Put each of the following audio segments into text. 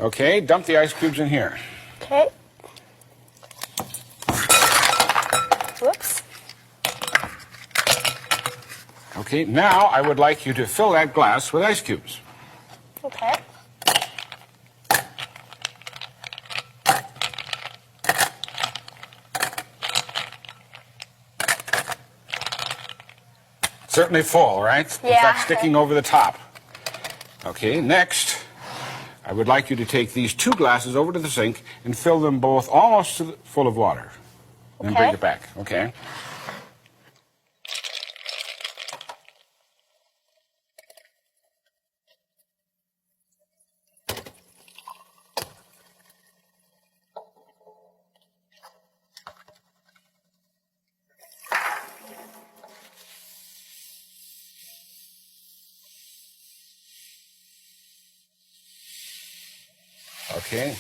Okay, dump the ice cubes in here. Okay. Whoops. Okay, now I would like you to fill that glass with ice cubes. Okay. Certainly full, right? In Yeah. fact, sticking over the top. Okay, next, I would like you to take these 2 glasses over to the sink and fill them both almost full of water. Then bring Okay. it back, okay? Okay.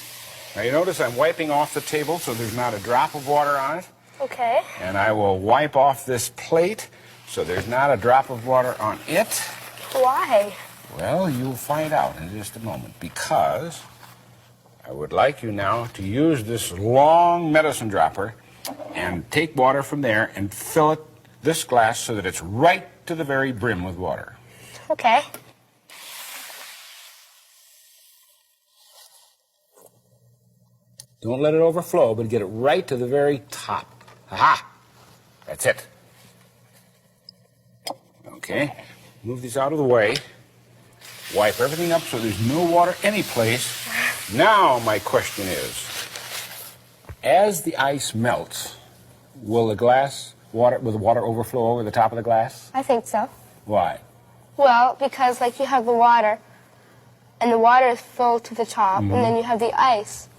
Now you notice I'm wiping off the table so there's not a drop of water on it. Okay. And I will wipe off this plate so there's not a drop of water on it. Why? Well, you'll find out in just a moment, because I would like you now to use this long medicine dropper and take water from there and fill it, this glass, so that it's right to the very brim with water. Okay. Don't let it overflow, but get it right to the very top. Aha! That's it. Okay, move these out of the way. Wipe everything up so there's no water anyplace. Now my question is, as the ice melts, will the water overflow over the top of the glass? I think so. Why? Well, because like you have the water, and the water is full to the top, and then you have the ice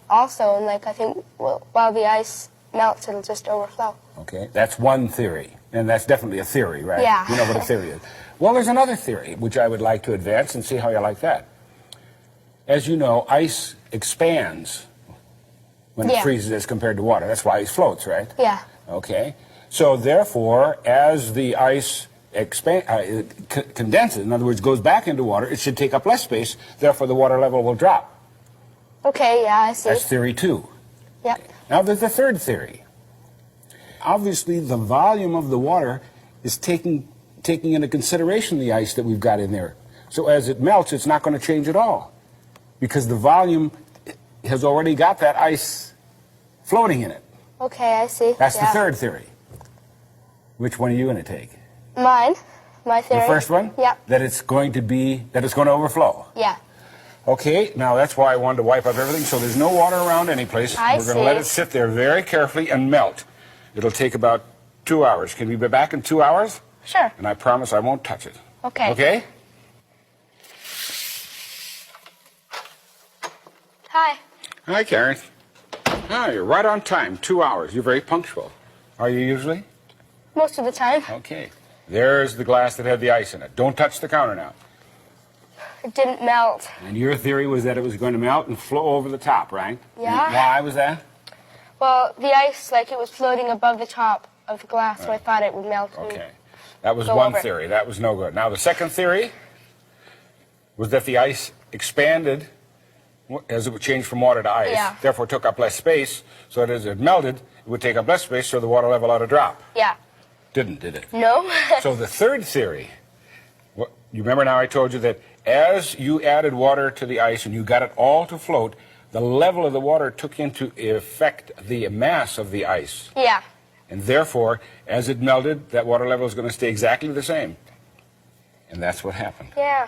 also, and like I think while the ice melts, it'll just overflow. Okay, that's one theory, and that's definitely a theory, right? Yeah. You know what a theory is. Well, there's another theory, which I would like to advance and see how you like that. As you know, ice expands when it Yeah. freezes as compared to water. That's why ice floats, right? Yeah. Okay. So therefore, as the ice condenses, in other words, goes back into water, it should take up less space. Therefore, the water level will drop. Okay, yeah, I see. That's theory 2. Yep. Now, there's the third theory. Obviously, the volume of the water is taking into consideration the ice that we've got in there. So as it melts, it's not going to change at all, because the volume has already got that ice floating in it. Okay, I see. That's yeah. the third theory. Which one are you going to take? Mine. My theory. The first one? Yep. That it's going to overflow. Yeah. Okay, now that's why I wanted to wipe up everything so there's no water around any place. I We're going to let see. it sit there very carefully and melt. It'll take about 2 hours. Can we be back in 2 hours? Sure. And I promise I won't touch it. Okay. Okay? Hi. Hi, Karen. Ah, you're right on time. 2 hours. You're very punctual. Are you usually? Most of the time. Okay. There's the glass that had the ice in it. Don't touch the counter now. It didn't melt. And your theory was that it was going to melt and flow over the top, right? Yeah. And why was that? Well, the ice, like, it was floating above the top of the glass, so I thought it would melt. and- Okay. That was Go one over. theory. That was no good. Now, the second theory was that the ice expanded as it would change from water to ice, Yeah. therefore took up less space, so that as it melted, it would take up less space, so the water level ought to drop. Yeah. Did it? No? So the third theory, you remember now I told you that as you added water to the ice and you got it all to float, the level of the water took into effect the mass of the ice. Yeah. And therefore, as it melted, that water level is going to stay exactly the same. And that's what happened. Yeah.